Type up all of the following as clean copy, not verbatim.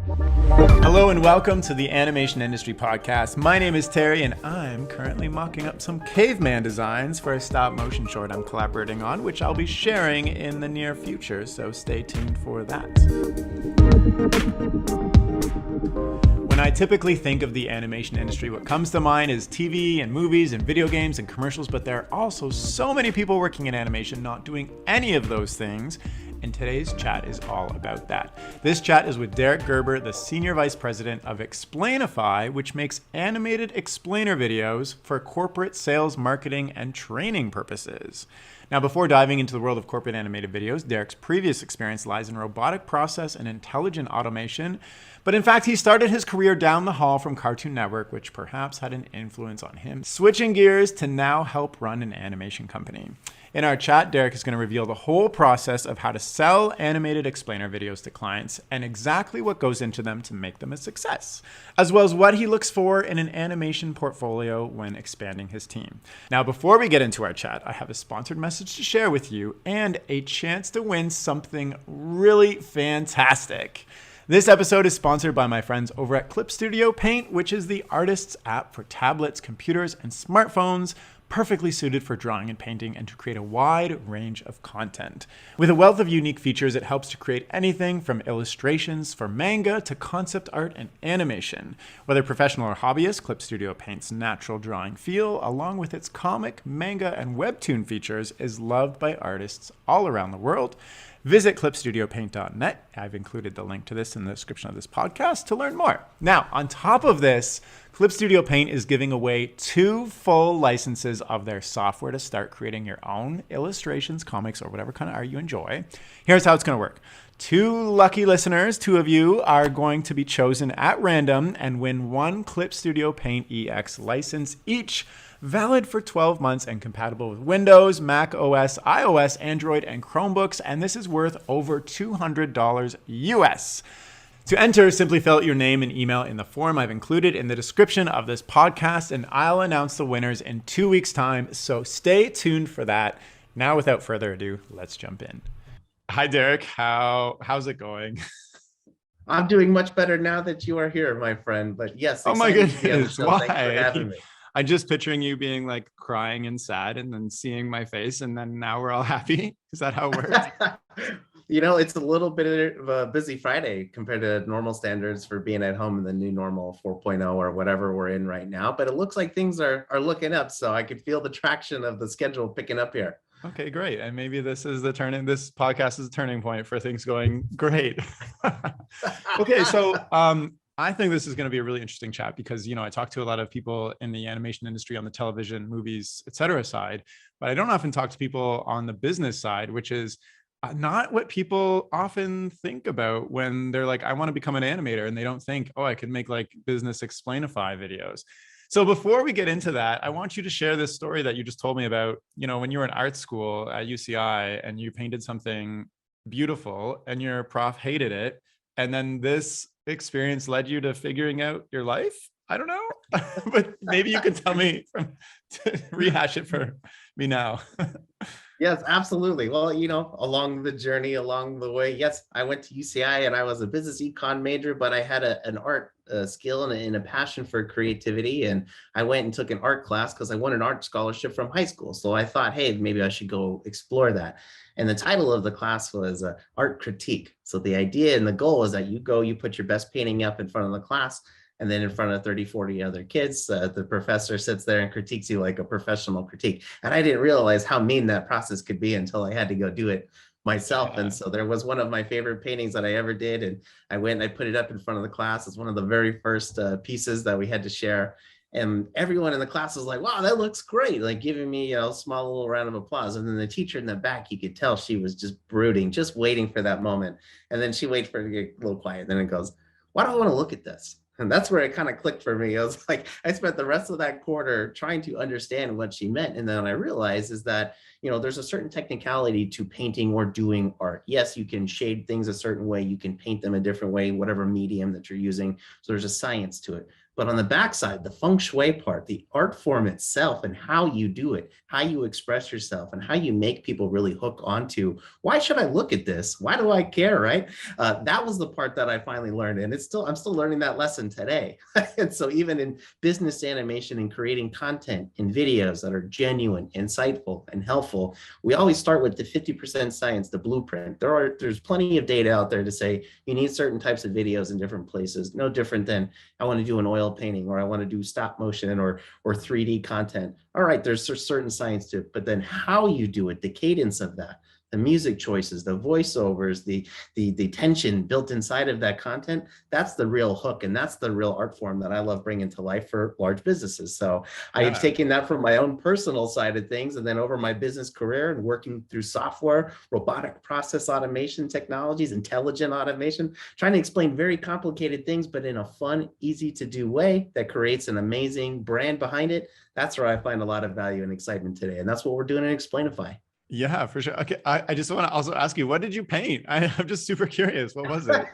Hello and welcome to the Animation Industry Podcast. My name is Terry and I'm currently mocking up some caveman designs for a stop motion short I'm collaborating on, which I'll be sharing in the near future, so stay tuned for that. When I typically think of the animation industry, what comes to mind is TV and movies and video games and commercials, but there are also so many people working in animation not doing any of those things. And today's chat is all about that. This chat is with Derek Gerber, the Senior Vice President of Explainify, which makes animated explainer videos for corporate sales, marketing, and training purposes. Now, before diving into the world of corporate animated videos, Derek's previous experience lies in robotic process and intelligent automation. But in fact, he started his career down the hall from Cartoon Network, which perhaps had an influence on him, switching gears to now help run an animation company. In our chat, Derek is going to reveal the whole process of how to sell animated explainer videos to clients and exactly what goes into them to make them a success, as well as what he looks for in an animation portfolio when expanding his team. Now, before we get into our chat, I have a sponsored message to share with you and a chance to win something really fantastic. This episode is sponsored by my friends over at Clip Studio Paint, which is the artist's app for tablets, computers, and smartphones, perfectly suited for drawing and painting and to create a wide range of content. With a wealth of unique features, it helps to create anything from illustrations for manga to concept art and animation. Whether professional or hobbyist, Clip Studio Paint's natural drawing feel, along with its comic, manga, and webtoon features, is loved by artists all around the world. Visit clipstudiopaint.net. I've included the link to this in the description of this podcast to learn more. Now, on top of this, Clip Studio Paint is giving away 2 full licenses of their software to start creating your own illustrations, comics, or whatever kind of art you enjoy. Here's how it's going to work. 2 lucky listeners, 2 of you, are going to be chosen at random and win 1 Clip Studio Paint EX license each, valid for 12 months and compatible with Windows, Mac OS, iOS, Android, and Chromebooks, and this is worth over $200 US. To enter, simply fill out your name and email in the form I've included in the description of this podcast, and I'll announce the winners in 2 weeks' time, so stay tuned for that. Now, without further ado, let's jump in. Hi, Derek. How's it going? I'm doing much better now that you are here, my friend. But yes, oh my goodness, why? Thanks for having me. I'm just picturing you being like crying and sad and then seeing my face and then now we're all happy. Is that how it works? It's a little bit of a busy Friday compared to normal standards for being at home in the new normal 4.0 or whatever we're in right now. But it looks like things are looking up. So I could feel the traction of the schedule picking up here. Okay, great. And maybe this podcast is a turning point for things going great. Okay, so I think this is going to be a really interesting chat because, I talk to a lot of people in the animation industry on the television, movies, etc. side, but I don't often talk to people on the business side, which is not what people often think about when they're like, I want to become an animator, and they don't think, oh, I could make like business Explainify videos. So before we get into that, I want you to share this story that you just told me about, when you were in art school at UCI and you painted something beautiful and your prof hated it. And then this experience led you to figuring out your life. I don't know, but maybe you can tell me to rehash it for me now. Yes, absolutely. Well, along the journey, along the way, yes, I went to UCI and I was a business econ major, but I had an art skill and a passion for creativity. And I went and took an art class because I won an art scholarship from high school. So I thought, hey, maybe I should go explore that. And the title of the class was Art Critique. So the idea and the goal is that you put your best painting up in front of the class, and then in front of 30, 40 other kids, the professor sits there and critiques you like a professional critique. And I didn't realize how mean that process could be until I had to go do it myself. Yeah. And so there was one of my favorite paintings that I ever did. And I went and I put it up in front of the class. It's one of the very first pieces that we had to share. And everyone in the class was like, wow, that looks great. Like giving me a small little round of applause. And then the teacher in the back, you could tell she was just brooding, just waiting for that moment. And then she waited for it to get a little quiet. Then it goes, why do I want to look at this? And that's where it kind of clicked for me. I was like, I spent the rest of that quarter trying to understand what she meant. And then I realized is that, there's a certain technicality to painting or doing art. Yes, you can shade things a certain way. You can paint them a different way, whatever medium that you're using. So there's a science to it. But on the backside, the feng shui part, the art form itself and how you do it, how you express yourself, and how you make people really hook onto, why should I look at this? Why do I care, right? That was the part that I finally learned. And I'm still learning that lesson today. And so even in business animation and creating content in videos that are genuine, insightful, and helpful, we always start with the 50% science, the blueprint. There's plenty of data out there to say you need certain types of videos in different places, no different than I want to do an oil painting, or I want to do stop motion, or 3D content. All right, there's certain science to it, but then how you do it, the cadence of that, the music choices, the voiceovers, the tension built inside of that content, that's the real hook. And that's the real art form that I love bringing to life for large businesses. So I have taken that from my own personal side of things, and then over my business career and working through software, robotic process automation technologies, intelligent automation, trying to explain very complicated things, but in a fun, easy to do way that creates an amazing brand behind it. That's where I find a lot of value and excitement today. And that's what we're doing in Explainify. Yeah, for sure. Okay. I just want to also ask you, what did you paint? I'm just super curious. What was it?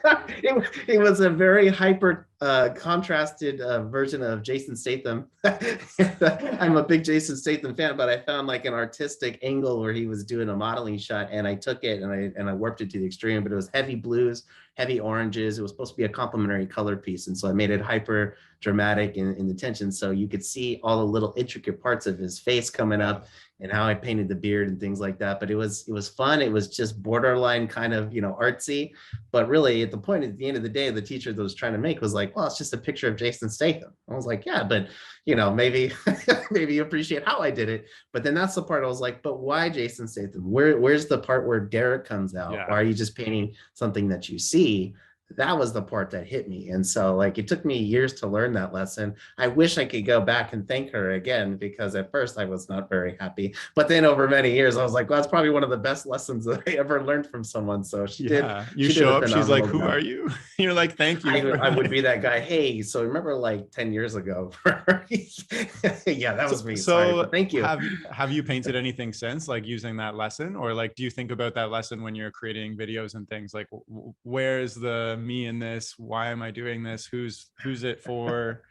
It was a very hyper contrasted version of Jason Statham. I'm a big Jason Statham fan, but I found like an artistic angle where he was doing a modeling shot, and I took it and I warped it to the extreme, but it was heavy blues, heavy oranges. It was supposed to be a complementary color piece. And so I made it hyper dramatic in the tension. So you could see all the little intricate parts of his face coming up, and how I painted the beard and things like that. But it was fun. It was just borderline kind of, artsy. But really at the end of the day, the teacher that was trying to make was like, well, it's just a picture of Jason Statham. I was like, yeah, but maybe maybe you appreciate how I did it. But then that's the part I was like, but why Jason Statham? Where's the part where Derek comes out? Yeah. Why are you just painting something that you see? That was the part that hit me. And so like it took me years to learn that lesson. I wish I could go back and thank her again, because at first I was not very happy, but then over many years I was like, well, that's probably one of the best lessons that I ever learned from someone. So she did. You show up, she's like, who are you? You're like, thank you. I would be that guy. Hey, so remember like 10 years ago? Yeah, that was me. So sorry, thank you. Have you painted anything since, like using that lesson, or like do you think about that lesson when you're creating videos and things, like where's the me in this? Why am I doing this? Who's it for?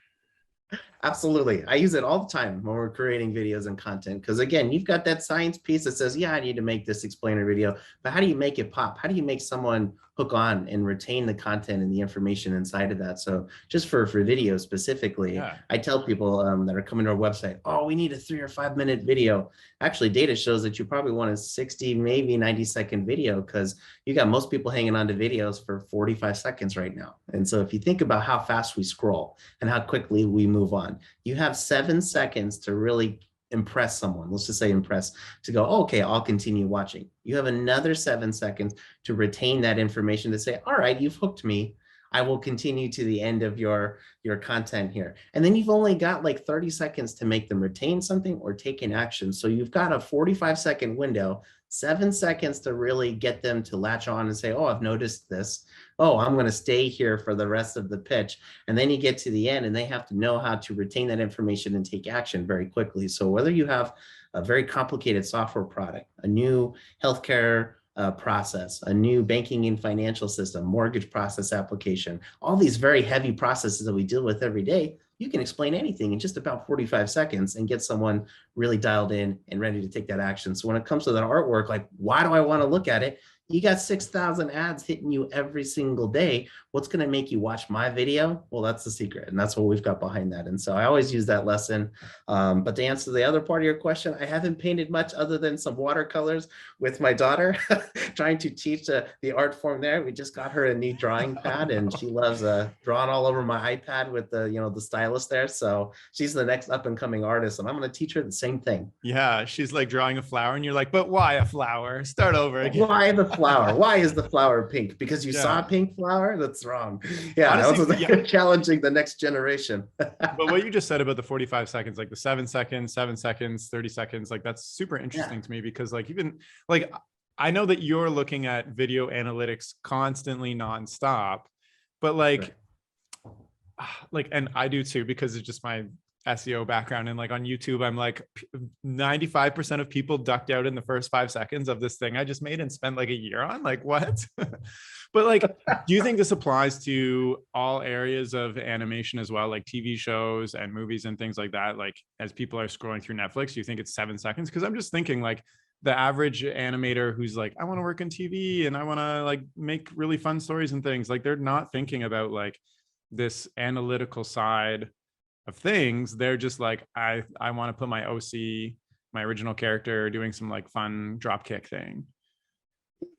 Absolutely. I use it all the time when we're creating videos and content. Because again, you've got that science piece that says, yeah, I need to make this explainer video, but how do you make it pop? How do you make someone hook on and retain the content and the information inside of that? So just for video specifically, I tell people that are coming to our website, oh, we need a 3 or 5 minute video. Actually, data shows that you probably want a 60, maybe 90-second video, because you got most people hanging on to videos for 45 seconds right now. And so if you think about how fast we scroll and how quickly we move on, you have 7 seconds to really impress someone. Let's just say impress, to go, okay, I'll continue watching. You have another 7 seconds to retain that information, to say, all right, you've hooked me. I will continue to the end of your content here. And then you've only got like 30 seconds to make them retain something or take an action. So you've got a 45-second window, 7 seconds to really get them to latch on and say, oh, I've noticed this. Oh, I'm going to stay here for the rest of the pitch. And then you get to the end and they have to know how to retain that information and take action very quickly. So whether you have a very complicated software product, a new healthcare process, a new banking and financial system, mortgage process application, all these very heavy processes that we deal with every day, you can explain anything in just about 45 seconds and get someone really dialed in and ready to take that action. So when it comes to that artwork, like, why do I want to look at it? You got 6,000 ads hitting you every single day. What's going to make you watch my video? Well, that's the secret. And that's what we've got behind that. And so I always use that lesson. But to answer the other part of your question, I haven't painted much other than some watercolors with my daughter, trying to teach the art form there. We just got her a new drawing pad, and she loves drawing all over my iPad with the stylus there. So she's the next up and coming artist, and I'm going to teach her the same thing. Yeah, she's like drawing a flower, and you're like, but why a flower? Start over again. Why the flower? Why is the flower pink? Because you saw a pink flower? That's wrong. Yeah, honestly, challenging the next generation. But what you just said about the 45 seconds, like the 7 seconds, 30 seconds, like that's super interesting to me, because like even like I know that you're looking at video analytics constantly nonstop, but like and I do too, because it's just my SEO background, and like on YouTube, I'm like 95% of people ducked out in the first 5 seconds of this thing I just made and spent like a year on. Like, what? But like, do you think this applies to all areas of animation as well, like TV shows and movies and things like that? Like, as people are scrolling through Netflix, do you think it's 7 seconds? Because I'm just thinking like the average animator who's like, I want to work in TV and I want to like make really fun stories and things, like they're not thinking about like this analytical side of things. They're just like, I want to put my OC, my original character, doing some like fun dropkick thing.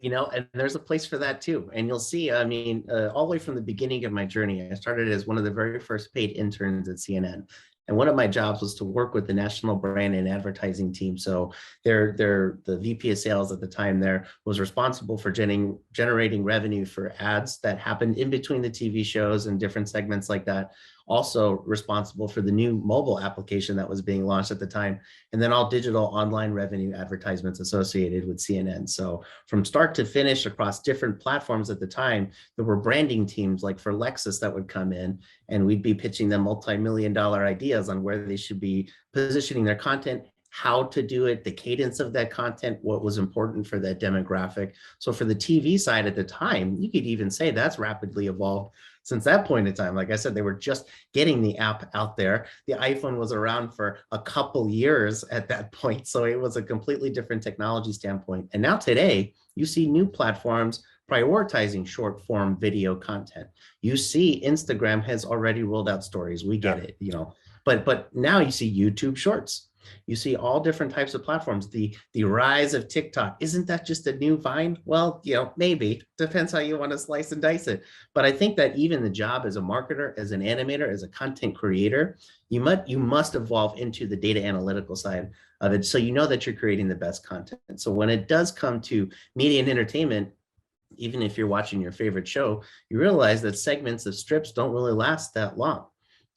And there's a place for that too. And you'll see, I mean, all the way from the beginning of my journey, I started as one of the very first paid interns at CNN. And one of my jobs was to work with the national brand and advertising team. So the VP of sales at the time there was responsible for generating revenue for ads that happened in between the TV shows and different segments like that. Also responsible for the new mobile application that was being launched at the time, and then all digital online revenue advertisements associated with CNN. So from start to finish across different platforms at the time, there were branding teams like for Lexus that would come in, and we'd be pitching them multi-million-dollar ideas on where they should be positioning their content, how to do it, the cadence of that content, what was important for that demographic. So for the TV side at the time, you could even say that's rapidly evolved since that point in time. Like I said, they were just getting the app out there. The iPhone was around for a couple years at that point. So it was a completely different technology standpoint. And now today, you see new platforms prioritizing short form video content. You see Instagram has already rolled out stories. We get it, but now you see YouTube Shorts. You see all different types of platforms. The rise of TikTok, isn't that just a new Vine? Well, maybe. Depends how you want to slice and dice it. But I think that even the job as a marketer, as an animator, as a content creator, you must evolve into the data analytical side of it, so you know that you're creating the best content. So when it does come to media and entertainment, even if you're watching your favorite show, you realize that segments of strips don't really last that long.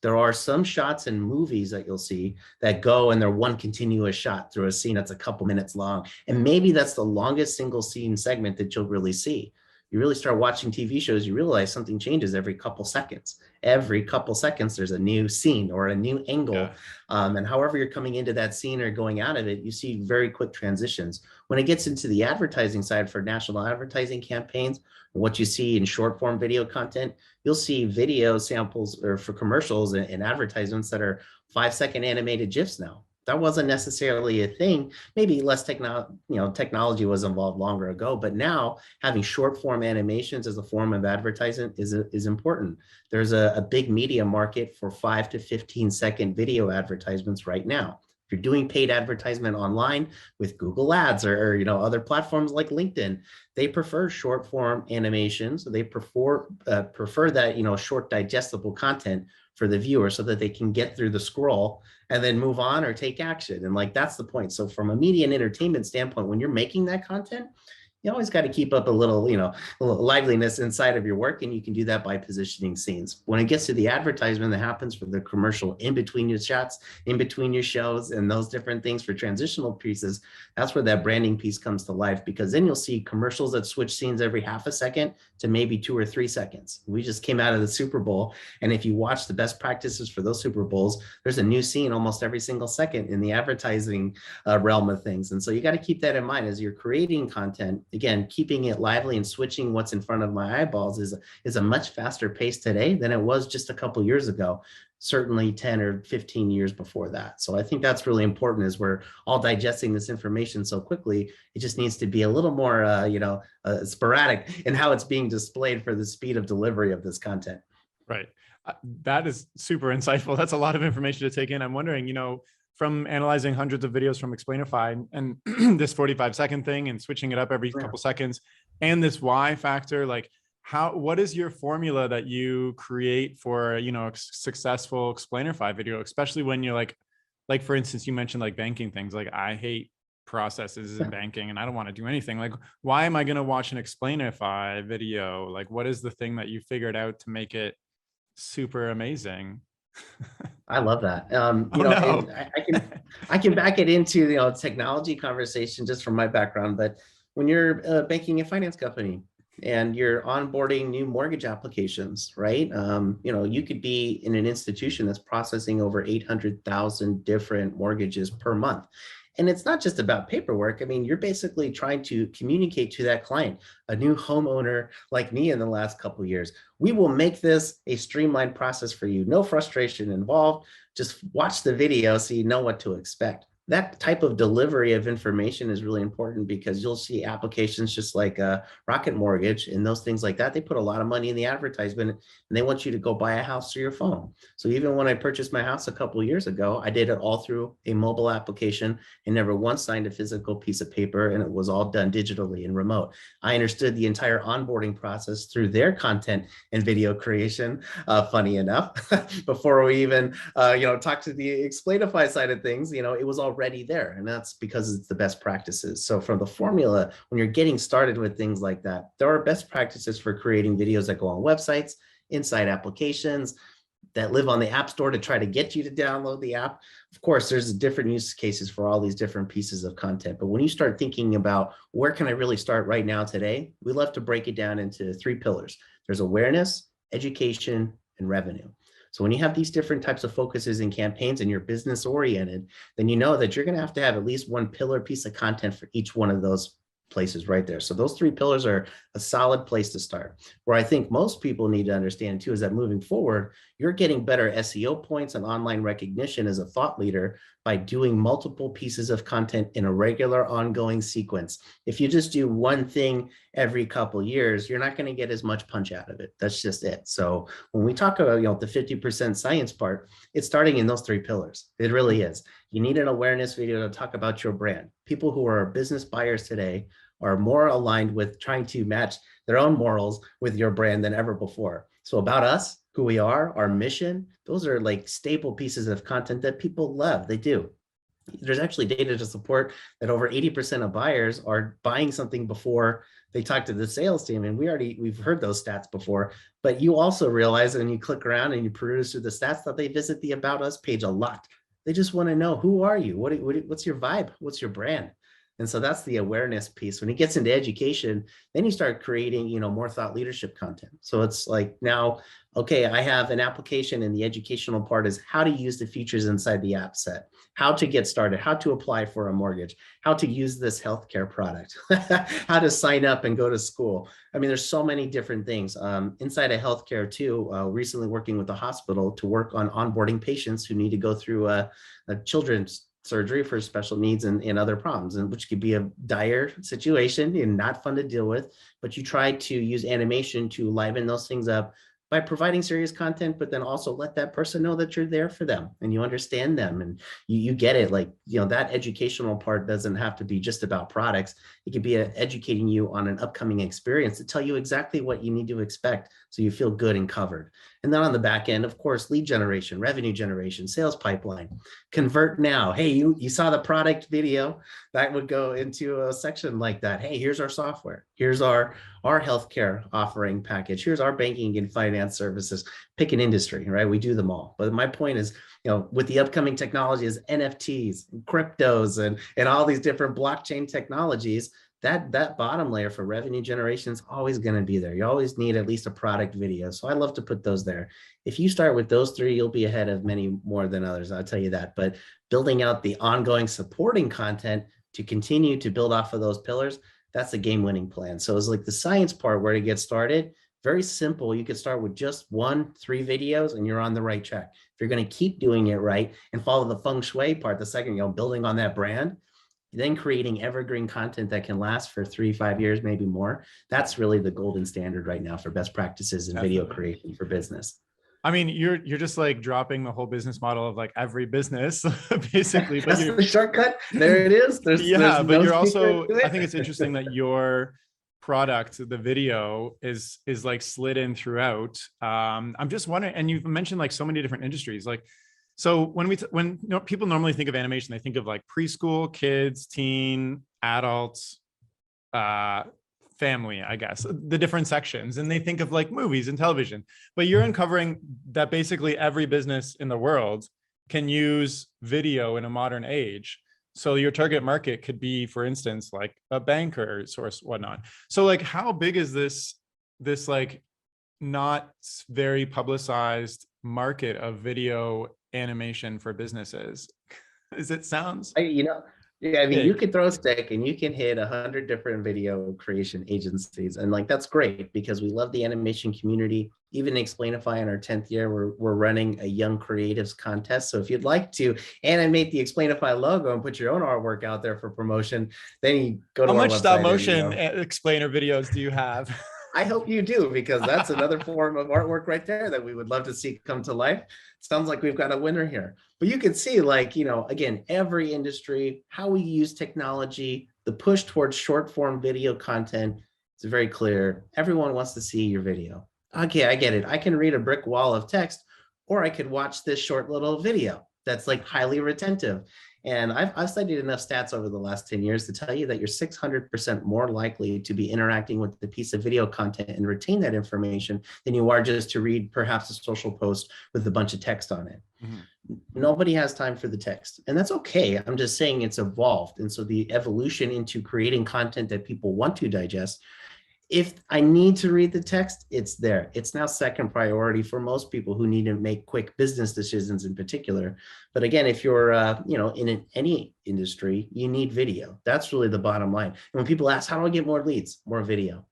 There are some shots in movies that you'll see that go and they're one continuous shot through a scene that's a couple minutes long. And maybe that's the longest single scene segment that you'll really see. You really start watching TV shows, you realize something changes every couple seconds. Every couple seconds, there's a new scene or a new angle. Yeah. And however you're coming into that scene or going out of it, you see very quick transitions. When it gets into the advertising side for national advertising campaigns, what you see in short form video content, you'll see video samples or for commercials and advertisements that are 5-second animated GIFs now. That wasn't necessarily a thing. Maybe less technology was involved longer ago, but now having short form animations as a form of advertisement is important. There's a big media market for 5 to 15-second video advertisements right now. If you're doing paid advertisement online with Google Ads or other platforms like LinkedIn, they prefer short form animations. So they prefer that short digestible content for the viewer so that they can get through the scroll and then move on or take action. And like, that's the point. So from a media and entertainment standpoint, when you're making that content, you always got to keep up a little liveliness inside of your work. And you can do that by positioning scenes. When it gets to the advertisement that happens for the commercial in between your shots, in between your shows, and those different things for transitional pieces, that's where that branding piece comes to life, because then you'll see commercials that switch scenes every half a second to maybe 2 or 3 seconds. We just came out of the Super Bowl. And if you watch the best practices for those Super Bowls, there's a new scene almost every single second in the advertising realm of things. And so you got to keep that in mind as you're creating content. Again, keeping it lively and switching what's in front of my eyeballs is a much faster pace today than it was just a couple years ago, certainly 10 or 15 years before that. So I think that's really important, as we're all digesting this information so quickly. It just needs to be a little more, sporadic in how it's being displayed for the speed of delivery of this content. Right. That is super insightful. That's a lot of information to take in. I'm wondering, from analyzing hundreds of videos from Explainify and this 45-second thing and switching it up every couple seconds, and this why factor, like what is your formula that you create for, a successful Explainify video, especially when you're like for instance, you mentioned like banking things, like I hate processes in banking and I don't want to do anything. Like, why am I going to watch an Explainify video? Like, what is the thing that you figured out to make it super amazing? I love that. No. I can back it into technology conversation just from my background. But when you're banking and finance company, and you're onboarding new mortgage applications, right? You could be in an institution that's processing over 800,000 different mortgages per month. And it's not just about paperwork. I mean, you're basically trying to communicate to that client, a new homeowner like me in the last couple of years. We will make this a streamlined process for you. No frustration involved. Just watch the video so you know what to expect. That type of delivery of information is really important because you'll see applications just like Rocket Mortgage and those things like that. They put a lot of money in the advertisement and they want you to go buy a house through your phone. So even when I purchased my house a couple of years ago, I did it all through a mobile application and never once signed a physical piece of paper, and it was all done digitally and remote. I understood the entire onboarding process through their content and video creation, funny enough, before we even talk to the Explainify side of things. It was already there, and that's because it's the best practices. So from the formula, when you're getting started with things like that, there are best practices for creating videos that go on websites, inside applications, that live on the App Store to try to get you to download the app. Of course, there's different use cases for all these different pieces of content. But when you start thinking about where can I really start right now today, we love to break it down into 3 pillars. There's awareness, education, and revenue. So when you have these different types of focuses and campaigns and you're business oriented, then you know that you're going to have at least one pillar piece of content for each one of those places right there. So those 3 pillars are a solid place to start. Where I think most people need to understand too is that moving forward, you're getting better SEO points and online recognition as a thought leader by doing multiple pieces of content in a regular ongoing sequence. If you just do one thing every couple years, you're not going to get as much punch out of it. That's just it. So when we talk about the 50% science part, it's starting in those 3 pillars. It really is. You need an awareness video to talk about your brand. People who are business buyers today are more aligned with trying to match their own morals with your brand than ever before. So about us, who we are, our mission, those are like staple pieces of content that people love. They do. There's actually data to support that over 80% of buyers are buying something before they talk to the sales team. And we've heard those stats before, but you also realize when you click around and you peruse through the stats that they visit the About Us page a lot. They just want to know, who are you? What's your vibe? What's your brand? And so that's the awareness piece. When it gets into education, then you start creating, more thought leadership content. So it's like now, okay, I have an application and the educational part is how to use the features inside the app set, how to get started, how to apply for a mortgage, how to use this healthcare product, how to sign up and go to school. I mean, there's so many different things inside of healthcare too. Recently working with a hospital to work on onboarding patients who need to go through a children's surgery for special needs and other problems, and which could be a dire situation and not fun to deal with, but you try to use animation to liven those things up by providing serious content, but then also let that person know that you're there for them and you understand them and you get it. Like, that educational part doesn't have to be just about products. It could be educating you on an upcoming experience to tell you exactly what you need to expect so you feel good and covered. And then on the back end, of course, lead generation, revenue generation, sales pipeline, convert now. Hey, you saw the product video, that would go into a section like that. Hey, here's our software. Here's our healthcare offering package. Here's our banking and finance services. Pick an industry, right? We do them all. But my point is, with the upcoming technologies, NFTs, cryptos, and all these different blockchain technologies, that bottom layer for revenue generation is always going to be there. You always need at least a product video. So I love to put those there. If you start with those 3, you'll be ahead of many more than others. I'll tell you that. But building out the ongoing supporting content to continue to build off of those pillars, that's the game-winning plan. So it's like the science part where to get started. Very simple. You could start with just 1, 3 videos and you're on the right track. If you're going to keep doing it right and follow the feng shui part, the second, building on that brand, then creating evergreen content that can last for 3-5 years, maybe more. That's really the golden standard right now for best practices in video creation for business. I mean, you're just like dropping the whole business model of like every business, basically. But that's the shortcut. There it is. But you're also, I think it's interesting that your product, the video, is like slid in throughout. I'm just wondering, and you've mentioned like so many different industries, like. So when people normally think of animation, they think of like preschool, kids, teen, adults, family, I guess, the different sections. And they think of like movies and television, but you're uncovering that basically every business in the world can use video in a modern age. So your target market could be, for instance, like a banker source, whatnot. So like, how big is this like not very publicized market of video animation for businesses? As it sounds You know, yeah, I mean, you big. could throw a stick and you can hit 100 different video creation agencies. And like, that's great because we love the animation community. Even Explainify in our 10th year, we're running a Young Creatives contest. So if you'd like to animate the Explainify logo and put your own artwork out there for promotion, then you go to How our much stop website and, motion explainer videos do you have? I hope you do, because that's another form of artwork right there that we would love to see come to life. Sounds like we've got a winner here. But you can see, like, again, every industry, how we use technology, the push towards short form video content is very clear. Everyone wants to see your video. Okay, I get it. I can read a brick wall of text, or I could watch this short little video that's like highly retentive. And I've studied enough stats over the last 10 years to tell you that you're 600% more likely to be interacting with the piece of video content and retain that information than you are just to read perhaps a social post with a bunch of text on it. Mm-hmm. Nobody has time for the text, and that's okay. I'm just saying it's evolved. And so the evolution into creating content that people want to digest, if I need to read the text, it's there. It's now second priority for most people who need to make quick business decisions in particular. But again, if you're in any industry, you need video. That's really the bottom line. And when people ask, how do I get more leads? More video.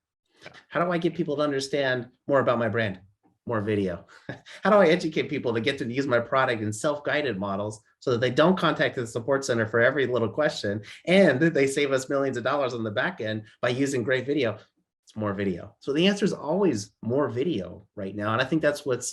How do I get people to understand more about my brand? More video. How do I educate people to get to use my product in self-guided models so that they don't contact the support center for every little question, and that they save us millions of dollars on the back end by using great video? It's more video. So the answer is always more video right now. And I think that's what's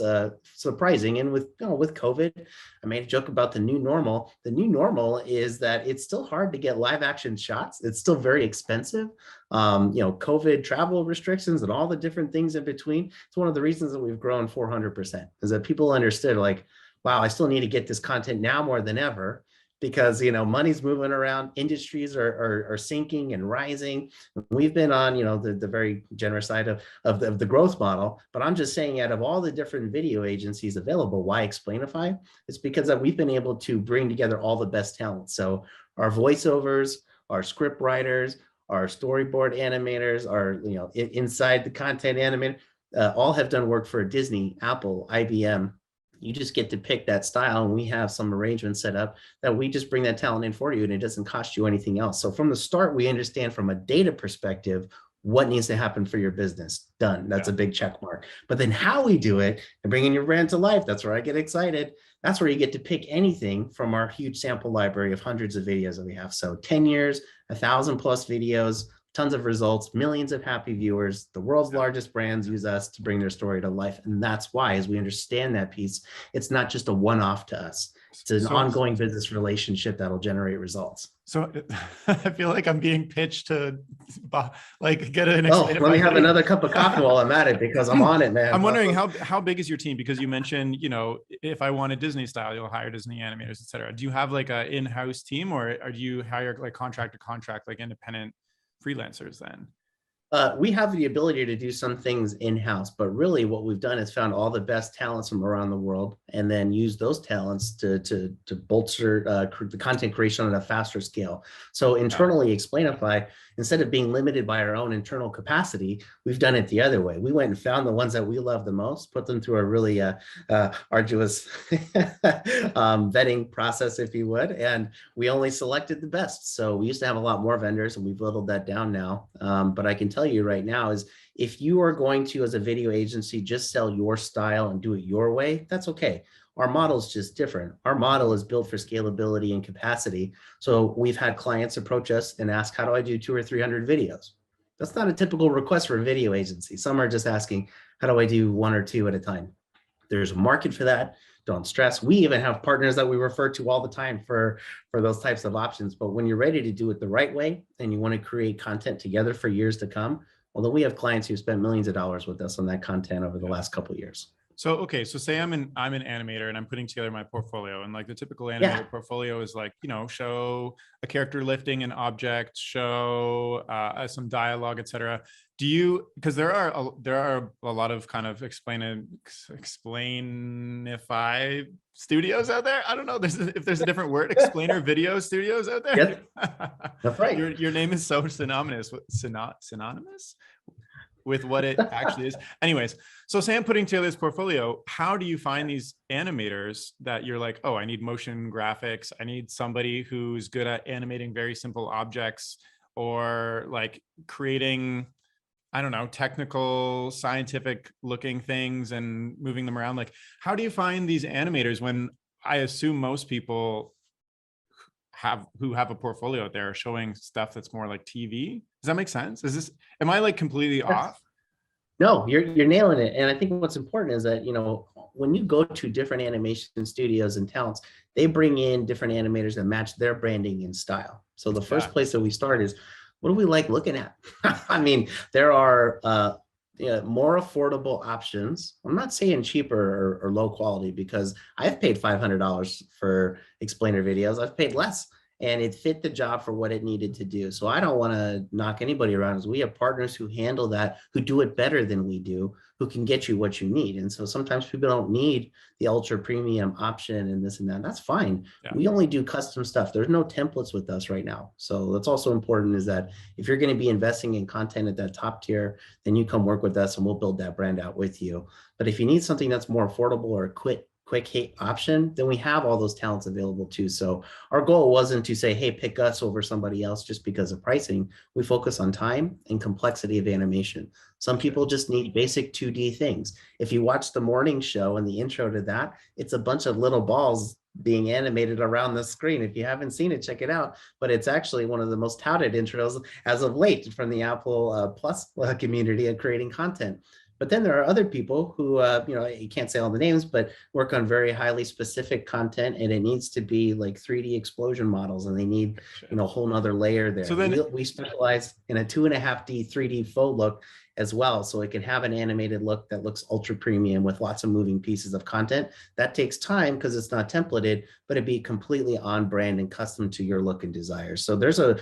surprising. And with COVID, I made a joke about the new normal. The new normal is that it's still hard to get live action shots. It's still very expensive. COVID travel restrictions and all the different things in between. It's one of the reasons that we've grown 400%, is that people understood, like, wow, I still need to get this content now more than ever, because money's moving around, industries are sinking and rising. We've been on the very generous side of the growth model, but I'm just saying, out of all the different video agencies available, why Explainify? It's because that we've been able to bring together all the best talent. So our voiceovers, our script writers, our storyboard animators, our inside the content animator, all have done work for Disney, Apple, IBM. You just get to pick that style, and we have some arrangements set up that we just bring that talent in for you, and it doesn't cost you anything else. So from the start, we understand from a data perspective what needs to happen for your business. Done. That's a big check mark. But then how we do it and bringing your brand to life, that's where I get excited. That's where you get to pick anything from our huge sample library of hundreds of videos that we have. So 10 years, 1,000 plus videos, tons of results, millions of happy viewers. The world's largest brands use us to bring their story to life. And that's why, as we understand that piece, it's not just a one-off to us. It's an ongoing business relationship that'll generate results. So I feel like I'm being pitched to like get an Explainify. Let me have another cup of coffee while I'm at it, because I'm on it, man. I'm wondering how big is your team? Because you mentioned, if I want a Disney style, you'll hire Disney animators, et cetera. Do you have like an in-house team, or do you hire like contract to contract, like independent freelancers then? We have the ability to do some things in-house, but really what we've done is found all the best talents from around the world, and then use those talents to bolster the content creation on a faster scale. So internally, Explainify, instead of being limited by our own internal capacity, we've done it the other way. We went and found the ones that we love the most, put them through a really arduous vetting process, if you would, and we only selected the best. So we used to have a lot more vendors, and we've whittled that down now. But I can tell you right now is, if you are going to, as a video agency, just sell your style and do it your way, that's okay. Our model is just different. Our model is built for scalability and capacity. So we've had clients approach us and ask, how do I do 200 or 300 videos? That's not a typical request for a video agency. Some are just asking, how do I do 1 or 2 at a time? There's a market for that. Don't stress. We even have partners that we refer to all the time for those types of options. But when you're ready to do it the right way, and you want to create content together for years to come, although we have clients who spent millions of dollars with us on that content over the last couple of years. So, okay, so say I'm an animator and I'm putting together my portfolio, and like the typical Yeah. animator portfolio is like, show a character lifting an object, show some dialogue, etc. Do you, because there are a lot of kind of explainify studios out there. I don't know, if there's a different word, explainer video studios out there. Yes, that's right. Your name is so synonymous with synonymous with what it actually is. Anyways, so Sam, putting together this portfolio, how do you find these animators that you're like, oh, I need motion graphics, I need somebody who's good at animating very simple objects, or like creating, I don't know, technical, scientific looking things and moving them around? Like, how do you find these animators when I assume most people who have a portfolio out there showing stuff that's more like TV? Does that make sense? Am I like completely off? No, you're nailing it. And I think what's important is that, when you go to different animation studios and talents, they bring in different animators that match their branding and style. So the first place that we start is, what do we like looking at? I mean, there are more affordable options. I'm not saying cheaper or low quality, because I've paid $500 for explainer videos. I've paid less, and it fit the job for what it needed to do. So I don't want to knock anybody around, as we have partners who handle that, who do it better than we do, who can get you what you need. And so sometimes people don't need the ultra premium option and this and that. That's fine. Yeah. We only do custom stuff. There's no templates with us right now. So that's also important, is that if you're going to be investing in content at that top tier, then you come work with us and we'll build that brand out with you. But if you need something that's more affordable or a quick hit option, then we have all those talents available too. So our goal wasn't to say, hey, pick us over somebody else just because of pricing. We focus on time and complexity of animation. Some people just need basic 2D things. If you watch the morning show and the intro to that, it's a bunch of little balls being animated around the screen. If you haven't seen it, check it out. But it's actually one of the most touted intros as of late from the Apple Plus community of creating content. But then there are other people who, you can't say all the names, but work on very highly specific content, and it needs to be like 3D explosion models, and they need, a whole nother layer there. So then we specialize in a 2.5D 3D faux look as well. So it can have an animated look that looks ultra premium with lots of moving pieces of content. That takes time because it's not templated, but it'd be completely on brand and custom to your look and desires. So there's a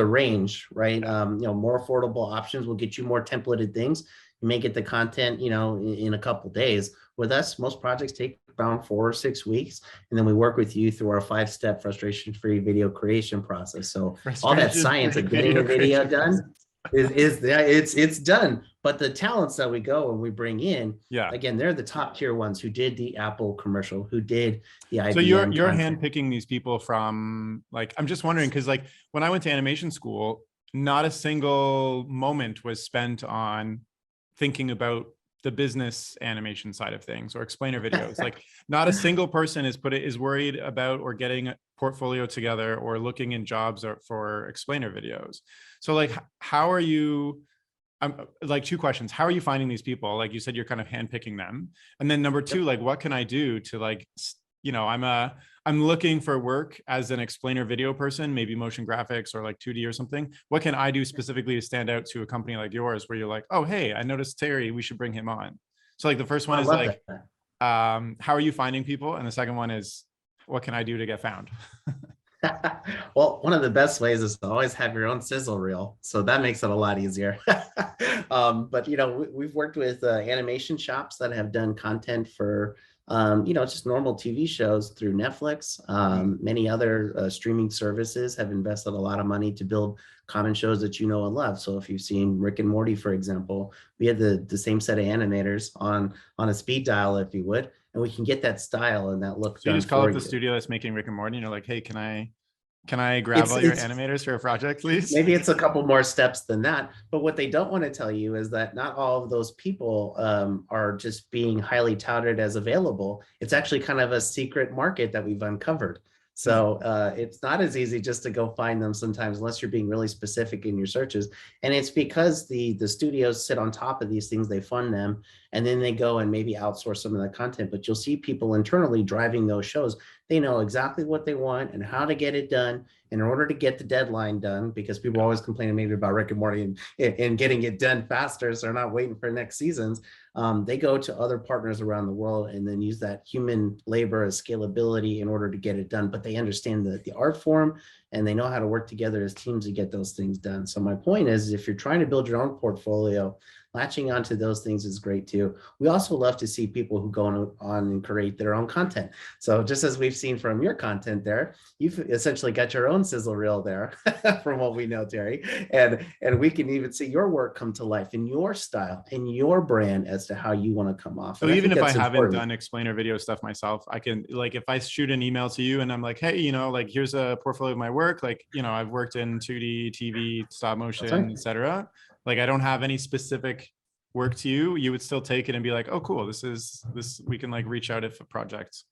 range, right? More affordable options will get you more templated things. You may get the content, in a couple days. With us, most projects take around 4 or 6 weeks, and then we work with you through our 5-step frustration-free video creation process. So all that science of getting a video done it's done. But the talents that we go and we bring in, again, they're the top tier ones who did the Apple commercial, who did the IBM. So you're handpicking these people from, like, I'm just wondering, because like when I went to animation school, not a single moment was spent on thinking about the business animation side of things or explainer videos. Like not a single person is worried about or getting a portfolio together or looking in jobs for explainer videos. So like, how are you, like 2 questions. How are you finding these people? Like you said, you're kind of handpicking them. And then number 2, like, what can I do to like, I'm looking for work as an explainer video person, maybe motion graphics or like 2D or something. What can I do specifically to stand out to a company like yours, where you're like, oh, hey, I noticed Terry, we should bring him on. So like the first one is like, how are you finding people? And the second one is, what can I do to get found? Well, one of the best ways is to always have your own sizzle reel. So that makes it a lot easier. But, we've worked with animation shops that have done content for, just normal TV shows through Netflix. Many other streaming services have invested a lot of money to build common shows that you know and love. So if you've seen Rick and Morty, for example, we had the same set of animators on a speed dial, if you would, and we can get that style and that look. So you just call up the studio that's making Rick and Morty, and you're like, hey, can I grab all your animators for a project, please? Maybe it's a couple more steps than that. But what they don't want to tell you is that not all of those people are just being highly touted as available. It's actually kind of a secret market that we've uncovered. So it's not as easy just to go find them sometimes, unless you're being really specific in your searches. And it's because the studios sit on top of these things, they fund them, and then they go and maybe outsource some of the content, but you'll see people internally driving those shows. They know exactly what they want and how to get it done in order to get the deadline done, because people are always complaining maybe about Rick and Morty and getting it done faster, so they're not waiting for next seasons. They go to other partners around the world and then use that human labor as scalability in order to get it done. But they understand the art form, and they know how to work together as teams to get those things done. So my point is, if you're trying to build your own portfolio, latching onto those things is great too. We also love to see people who go on and create their own content. So just as we've seen from your content there, you've essentially got your own sizzle reel there from what we know, Terry. And we can even see your work come to life in your style, in your brand, as to how you want to come off. So even if I haven't done explainer video stuff myself, I can, like, if I shoot an email to you and I'm like, hey, like, here's a portfolio of my work. Like, I've worked in 2D, TV, stop motion, etc. Like, I don't have any specific work to you. You would still take it and be like, oh, cool. This, we can like reach out if a project.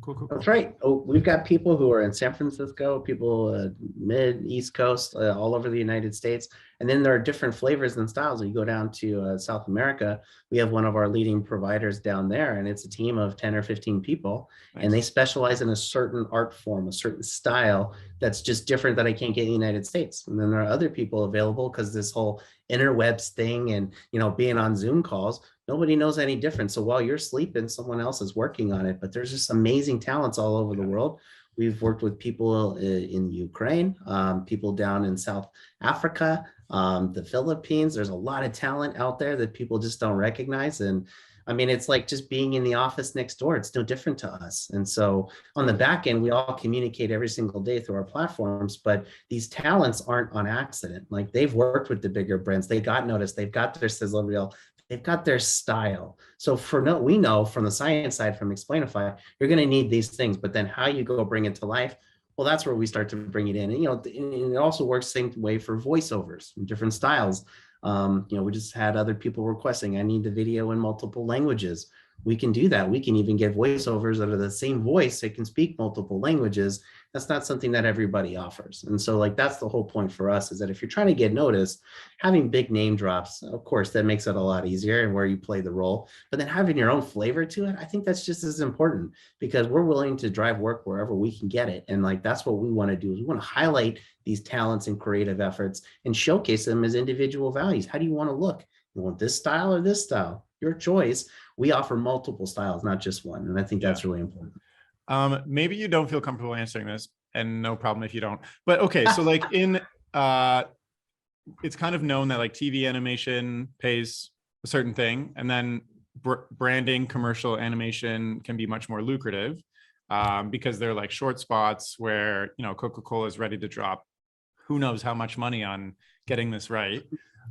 Cool. That's right. Oh, we've got people who are in San Francisco, people mid, East Coast, all over the United States. And then there are different flavors and styles. When you go down to South America, we have one of our leading providers down there, and it's a team of 10 or 15 people. Nice. And they specialize in a certain art form, a certain style that's just different that I can't get in the United States. And then there are other people available, because this whole interwebs thing and, being on Zoom calls, nobody knows any different. So while you're sleeping, someone else is working on it. But there's just amazing talents all over the world. We've worked with people in Ukraine, people down in South Africa, the Philippines. There's a lot of talent out there that people just don't recognize. And I mean, it's like just being in the office next door. It's no different to us. And so on the back end, we all communicate every single day through our platforms, but these talents aren't on accident. Like, they've worked with the bigger brands. They got noticed. They've got their sizzle reel. They've got their style. So we know from the science side, from Explainify, you're going to need these things, but then how you go bring it to life, well, that's where we start to bring it in. And, it also works the same way for voiceovers, different styles. We just had other people requesting, I need the video in multiple languages. We can do that. We can even get voiceovers that are the same voice that can speak multiple languages. That's not something that everybody offers. And so, like, that's the whole point for us, is that if you're trying to get noticed, having big name drops, of course, that makes it a lot easier, and where you play the role, but then having your own flavor to it, I think that's just as important, because we're willing to drive work wherever we can get it. And like, that's what we want to do, is we want to highlight these talents and creative efforts and showcase them as individual values. How do you want to look? You want this style or this style? Your choice. We offer multiple styles, not just one. And I think that's really important. Maybe you don't feel comfortable answering this, and no problem if you don't. But okay, so like it's kind of known that like TV animation pays a certain thing, and then branding commercial animation can be much more lucrative because they're like short spots where, Coca-Cola is ready to drop who knows how much money on getting this right.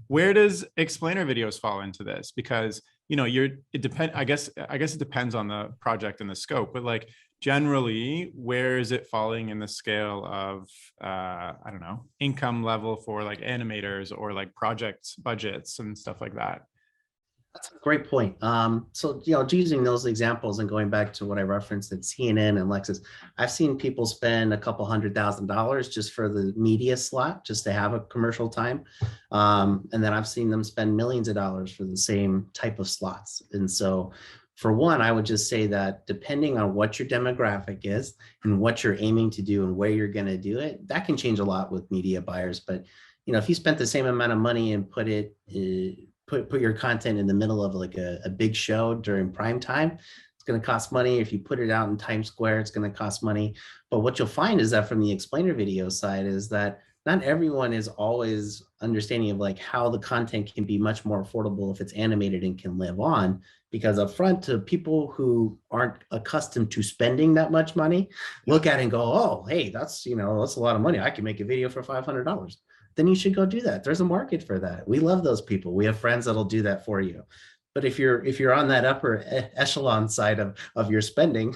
Where does explainer videos fall into this? Because I guess it depends on the project and the scope, but like, generally, where is it falling in the scale of I don't know, income level for like animators, or like project budgets and stuff like that? That's a great point. So, using those examples and going back to what I referenced at CNN and Lexus, I've seen people spend a couple $100,000 just for the media slot, just to have a commercial time. And then I've seen them spend millions of dollars for the same type of slots. And so, for one, I would just say that depending on what your demographic is and what you're aiming to do and where you're going to do it, that can change a lot with media buyers. But, if you spent the same amount of money and put your content in the middle of like a big show during prime time, it's going to cost money. If you put it out in Times Square, it's going to cost money. But what you'll find is that from the explainer video side is that not everyone is always understanding of like how the content can be much more affordable if it's animated and can live on. Because up front, to people who aren't accustomed to spending that much money, look at it and go, oh, hey, that's a lot of money. I can make a video for $500. Then you should go do that. There's a market for that. We love those people. We have friends that'll do that for you. But if you're on that upper echelon side of your spending,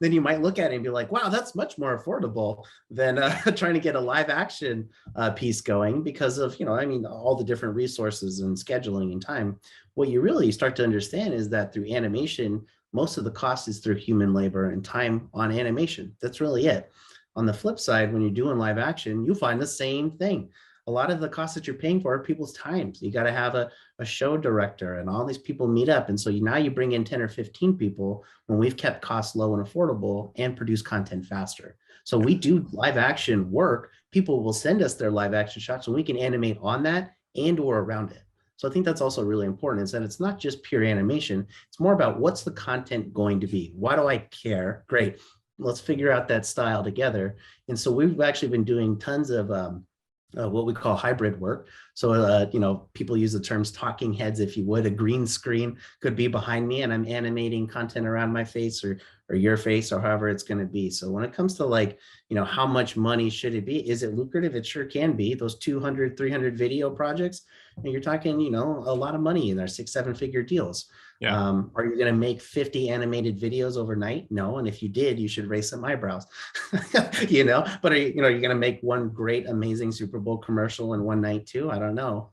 then you might look at it and be like, wow, that's much more affordable than trying to get a live action piece going, because of, all the different resources and scheduling and time. What you really start to understand is that through animation, most of the cost is through human labor and time on animation. That's really it. On the flip side, when you're doing live action, you find the same thing. a lot of the costs that you're paying for are people's times. You got to have a show director and all these people meet up. And so now you bring in 10 or 15 people when we've kept costs low and affordable and produce content faster. So we do live action work. People will send us their live action shots and we can animate on that and or around it. So I think that's also really important, is that it's not just pure animation. It's more about what's the content going to be? Why do I care? Great. Let's figure out that style together. And so we've actually been doing tons of what we call hybrid work. So, people use the terms talking heads, if you would. A green screen could be behind me and I'm animating content around my face or your face or however it's going to be. So when it comes to how much money should it be? Is it lucrative? It sure can be. Those 200, 300 video projects, and you're talking, a lot of money in there, 6-7 figure deals. Yeah. Are you going to make 50 animated videos overnight? No. And if you did, you should raise some eyebrows, but are you going to make one great, amazing Super Bowl commercial in one night too? I don't know.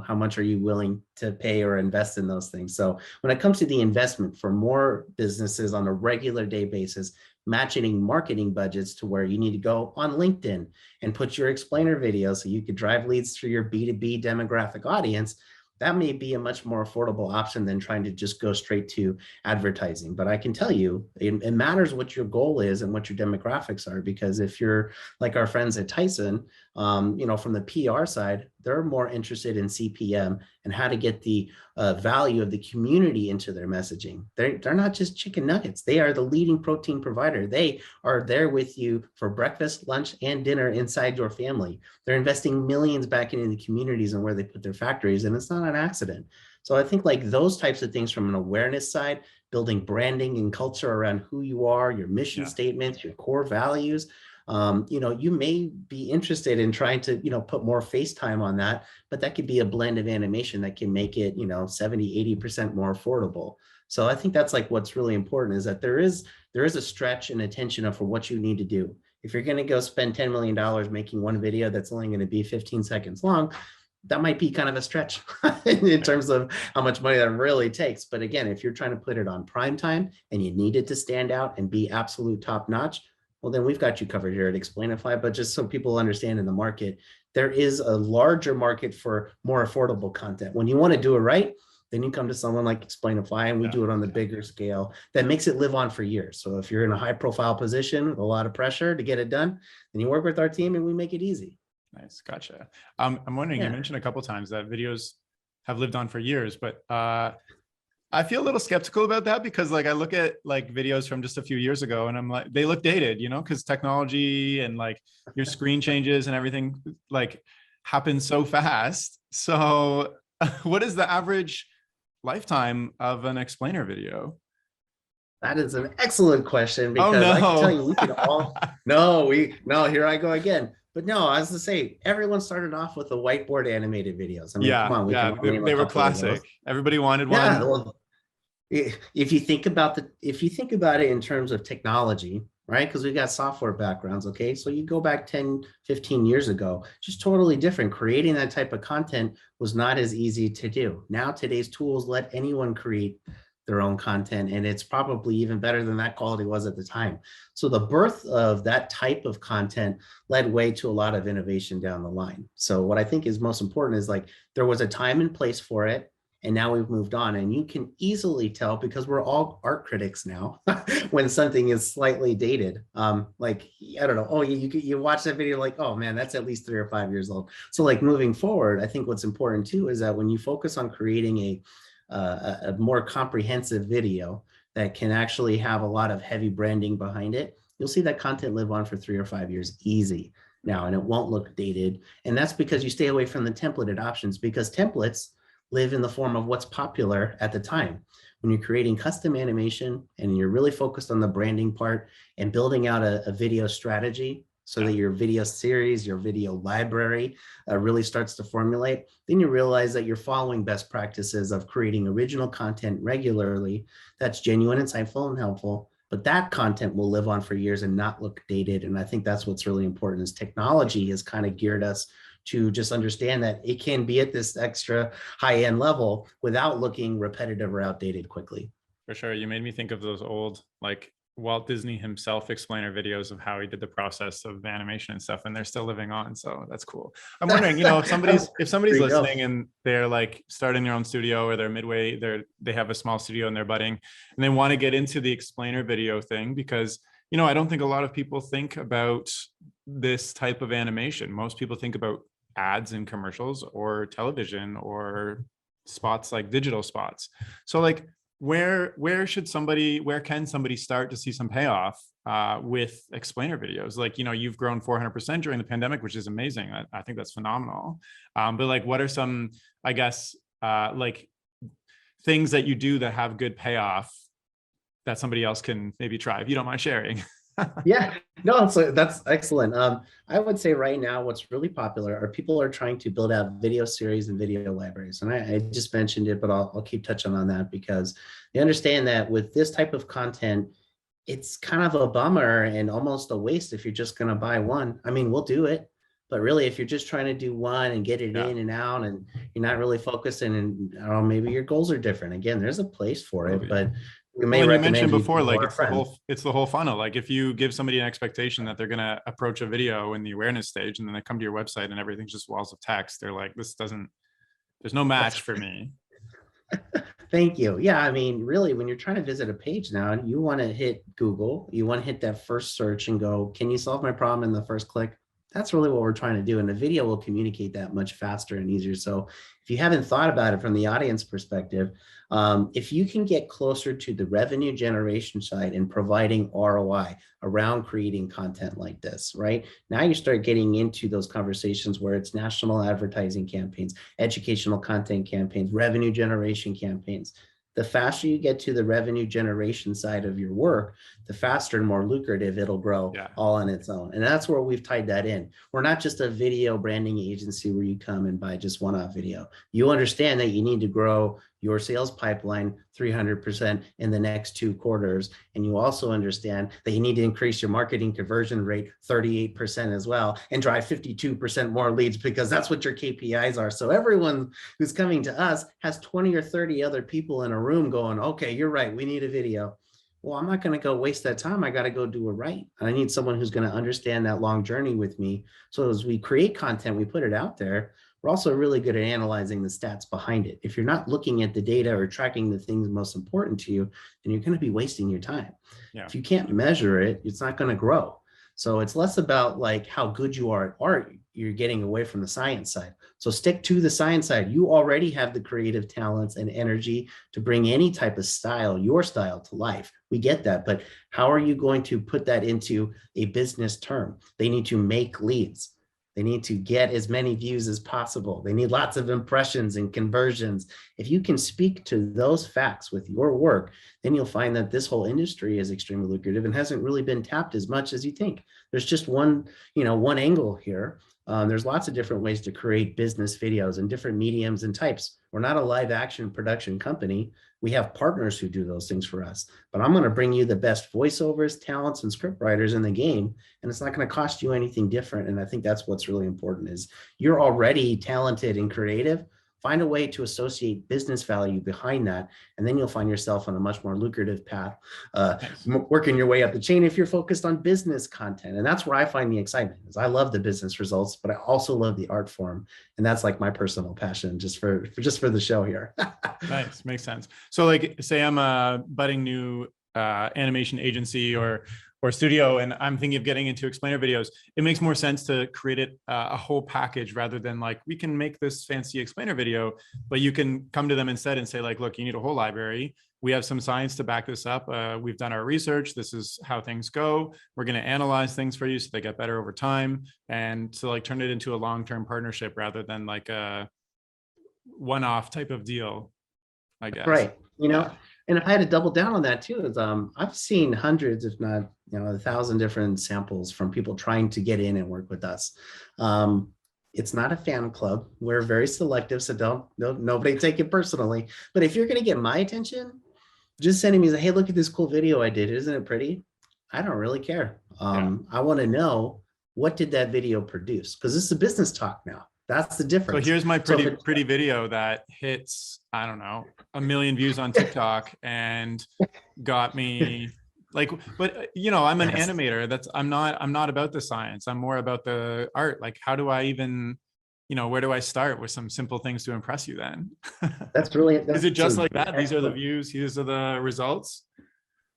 How much are you willing to pay or invest in those things? So when it comes to the investment for more businesses on a regular day basis, matching marketing budgets to where you need to go on LinkedIn and put your explainer video so you could drive leads through your B2B demographic audience, that may be a much more affordable option than trying to just go straight to advertising. But I can tell you, it matters what your goal is and what your demographics are, because if you're like our friends at Tyson, from the PR side, they're more interested in CPM and how to get the value of the community into their messaging. They're not just chicken nuggets. They are the leading protein provider. They are there with you for breakfast, lunch, and dinner inside your family. They're investing millions back into the communities and where they put their factories, and it's not an accident. So I think those types of things from an awareness side, building branding and culture around who you are, your mission statements, your core values, you may be interested in trying to, put more face time on that, but that could be a blend of animation that can make it, 70, 80% more affordable. So I think that's what's really important, is that there is a stretch and attention for what you need to do. If you're going to go spend $10 million making one video that's only going to be 15 seconds long, that might be kind of a stretch in terms of how much money that really takes. But again, if you're trying to put it on prime time and you need it to stand out and be absolute top notch, well, then we've got you covered here at Explainify. But just so people understand in the market, there is a larger market for more affordable content. When you want to do it right, then you come to someone like Explainify, and we do it on the bigger scale that makes it live on for years. So if you're in a high profile position with a lot of pressure to get it done, then you work with our team and we make it easy. Nice. Gotcha. I'm wondering, you mentioned a couple of times that videos have lived on for years, but I feel a little skeptical about that, because I look at videos from just a few years ago and I'm like, they look dated, because technology and your screen changes and everything happens so fast. So what is the average lifetime of an explainer video? That is an excellent question, because I can tell you, we could all, here I go again. But no, as I say, everyone started off with the whiteboard animated videos. I mean, come on, they were classic. Everybody wanted one. Yeah, well, if you think about it in terms of technology, right? Because we've got software backgrounds, okay? So you go back 10, 15 years ago, just totally different. Creating that type of content was not as easy to do. Now, today's tools let anyone create their own content, and it's probably even better than that quality was at the time. So the birth of that type of content led way to a lot of innovation down the line. So what I think is most important is there was a time and place for it, and now we've moved on. And you can easily tell, because we're all art critics now, when something is slightly dated. I don't know, you watch that video oh man, that's at least 3 or 5 years old. So moving forward, I think what's important too is that when you focus on creating a more comprehensive video that can actually have a lot of heavy branding behind it, you'll see that content live on for 3 or 5 years easy now, and it won't look dated. And that's because you stay away from the templated options, because templates live in the form of what's popular at the time. When you're creating custom animation and you're really focused on the branding part and building out a video strategy, so that your video series, your video library really starts to formulate, then you realize that you're following best practices of creating original content regularly that's genuine, insightful, and helpful. But that content will live on for years and not look dated. And I think that's what's really important, is technology has kind of geared us to just understand that it can be at this extra high-end level without looking repetitive or outdated quickly. For sure. You made me think of those old Walt Disney himself explainer videos of how he did the process of animation and stuff, and they're still living on. So that's cool. I'm wondering, if somebody's There you go. listening and they're like starting their own studio, or they're midway, they have a small studio and they're budding, and they want to get into the explainer video thing, because I don't think a lot of people think about this type of animation. Most people think about ads and commercials or television or spots, like digital spots. So like, where can somebody start to see some payoff with explainer videos? Like, you've grown 400% during the pandemic, which is amazing. I think that's phenomenal. But like, what are some, I guess, like things that you do that have good payoff that somebody else can maybe try, if you don't mind sharing? Yeah, no, so that's excellent. I would say right now, what's really popular are people are trying to build out video series and video libraries. And I just mentioned it, but I'll keep touching on that, because they understand that with this type of content, it's kind of a bummer and almost a waste if you're just going to buy one. I mean, we'll do it, but really, if you're just trying to do one and get it Yeah. in and out, and you're not really focusing, and I don't know, maybe your goals are different. Again, there's a place for it, but we may Well, and you recommend mentioned you before, to like our it's the friends. whole funnel. Like, if you give somebody an expectation that they're going to approach a video in the awareness stage, and then they come to your website and everything's just walls of text, they're like, there's no match for me. Thank you. Yeah, I mean, really, when you're trying to visit a page now, you want to hit Google, you want to hit that first search and go, can you solve my problem in the first click? That's really what we're trying to do. And the video will communicate that much faster and easier. So if you haven't thought about it from the audience perspective, if you can get closer to the revenue generation side and providing ROI around creating content like this, right? Now you start getting into those conversations where it's national advertising campaigns, educational content campaigns, revenue generation campaigns. The faster you get to the revenue generation side of your work, the faster and more lucrative it'll grow all on its own. And that's where we've tied that in. We're not just a video branding agency where you come and buy just one-off video. You understand that you need to grow your sales pipeline 300% in the next 2 quarters. And you also understand that you need to increase your marketing conversion rate 38% as well, and drive 52% more leads, because that's what your KPIs are. So everyone who's coming to us has 20 or 30 other people in a room going, okay, you're right, we need a video. Well, I'm not going to go waste that time. I got to go do it right. I need someone who's going to understand that long journey with me. So as we create content, we put it out there. We're also really good at analyzing the stats behind it. If you're not looking at the data or tracking the things most important to you, then you're going to be wasting your time. Yeah. If you can't measure it, it's not going to grow. So it's less about like how good you are at art. You're getting away from the science side. So stick to the science side. You already have the creative talents and energy to bring any type of style, your style, to life. We get that, but how are you going to put that into a business term? They need to make leads. They need to get as many views as possible. They need lots of impressions and conversions. If you can speak to those facts with your work, then you'll find that this whole industry is extremely lucrative and hasn't really been tapped as much as you think. There's just one angle here. There's lots of different ways to create business videos and different mediums and types. We're not a live action production company. We have partners who do those things for us, but I'm going to bring you the best voiceovers, talents, and script writers in the game. And it's not going to cost you anything different. And I think that's what's really important is you're already talented and creative. Find a way to associate business value behind that. And then you'll find yourself on a much more lucrative path, working your way up the chain if you're focused on business content. And that's where I find the excitement is I love the business results, but I also love the art form. And that's like my personal passion just for the show here. Nice. Makes sense. So like, say I'm a budding new animation agency or studio, and I'm thinking of getting into explainer videos. It makes more sense to create it a whole package rather than like, we can make this fancy explainer video, but you can come to them instead and say like, look, you need a whole library. We have some science to back this up. We've done our research. This is how things go. We're going to analyze things for you so they get better over time. And to like turn it into a long-term partnership rather than like a one-off type of deal, I guess. Right. And if I had to double down on that too, is I've seen hundreds, if not 1,000 different samples from people trying to get in and work with us. It's not a fan club. We're very selective, so don't nobody take it personally. But if you're going to get my attention, just sending me, hey, look at this cool video I did. Isn't it pretty? I don't really care. I want to know, what did that video produce? Because this is a business talk now. That's the difference. So here's my pretty video that hits, I don't know, 1 million views on TikTok and got me Like, but I'm an Yes. animator. I'm not about the science. I'm more about the art. Like, how do I even, where do I start with some simple things to impress you then? Is it That's just a like that? These are the excellent. views, these are the results.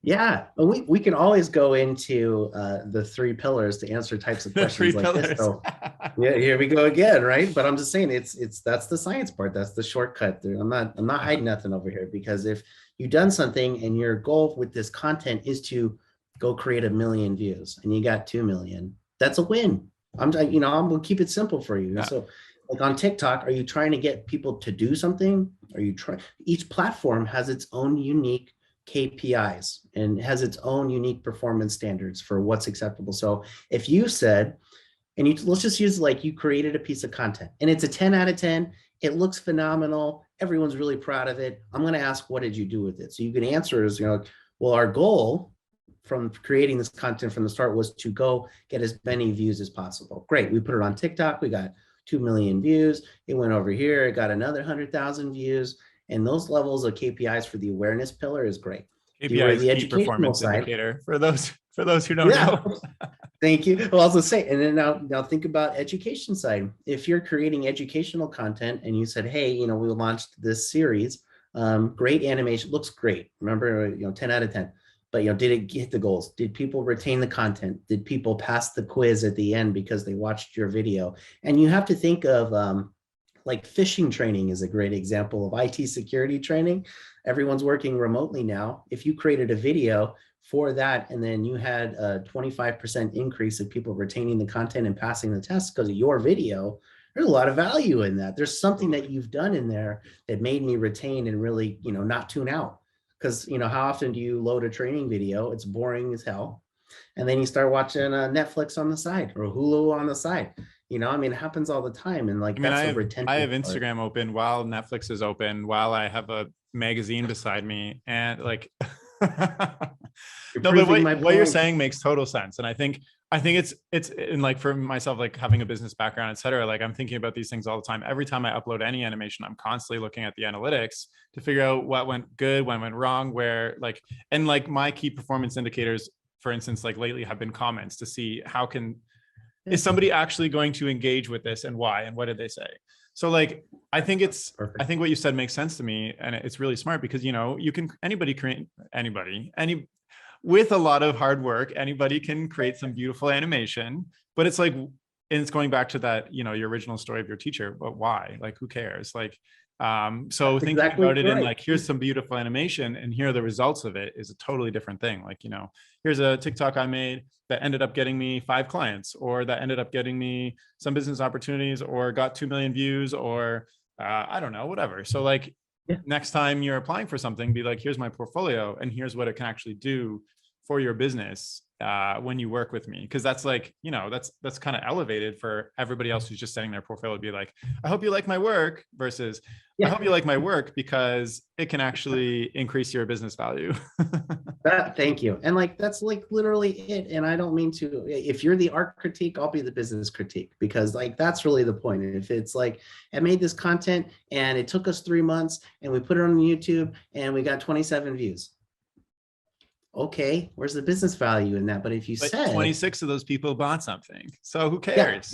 Yeah, we can always go into the three pillars to answer types of The three questions like this. pillars. So yeah, here we go again, right? But I'm just saying it's that's the science part. That's the shortcut. I'm not Yeah. hiding nothing over here, because if you've done something and your goal with this content is to go create 1 million views and you got 2 million, that's a win. I'm gonna keep it simple for you. Yeah. So like on TikTok, are you trying to get people to do something? Are you trying? Each platform has its own unique KPIs and has its own unique performance standards for what's acceptable. So if you said, and let's just use, like, you created a piece of content and it's a 10 out of 10, it looks phenomenal, everyone's really proud of it, I'm going to ask, what did you do with it? So you can answer as, well, our goal from creating this content from the start was to go get as many views as possible. Great, we put it on TikTok, we got 2 million views, it went over here, it got another 100,000 views. And those levels of KPIs for the awareness pillar is great. If you KPI were is the key educational performance side, indicator for those who don't yeah, know. thank you. Well, I was gonna say, and then now think about education side. If you're creating educational content and you said, hey, we launched this series, great animation, looks great. Remember, 10 out of 10. But did it hit the goals? Did people retain the content? Did people pass the quiz at the end because they watched your video? And you have to think of like phishing training is a great example of IT security training. Everyone's working remotely now. If you created a video for that, and then you had a 25% increase of people retaining the content and passing the test because of your video, there's a lot of value in that. There's something that you've done in there that made me retain and really, not tune out. Because, how often do you load a training video? It's boring as hell. And then you start watching Netflix on the side or Hulu on the side. It happens all the time. And like, I mean, that's I a have I retention have part. Instagram open while Netflix is open, while I have a magazine beside me, and like, You're no, but proving my what you're point. saying makes total sense, and I think it's in, like, for myself, like having a business background, etc. Like, I'm thinking about these things all the time. Every time I upload any animation, I'm constantly looking at the analytics to figure out what went good, what went wrong, where, like, and like my key performance indicators, for instance, like lately, have been comments to see how can Yeah, is somebody actually going to engage with this, and why, and what did they say. So like, I perfect. think what you said makes sense to me, and it's really smart, because you can anybody create any with a lot of hard work, anybody can create some beautiful animation. But it's like, and it's going back to that, your original story of your teacher, but why? Like, who cares? Like, so That's thinking exactly about it in, right. like, here's some beautiful animation and here are the results of it, is a totally different thing. Like, here's a TikTok I made that ended up getting me 5 clients, or that ended up getting me some business opportunities, or got 2 million views, or I don't know, whatever. So like, Yeah. next time you're applying for something, be like, here's my portfolio and here's what it can actually do for your business when you work with me. Because that's like, that's kind of elevated for everybody else who's just setting their portfolio to be like, I hope you like my work, versus I Yeah. hope you like my work because it can actually increase your business value. Thank you. And like, that's like literally it. And I don't mean to, if you're the art critique, I'll be the business critique, because like, that's really the point. If it's like, I made this content and it took us 3 months and we put it on YouTube and we got 27 views. Okay, where's the business value in that? But if you But said, 26 of those people bought something. So who yeah, cares?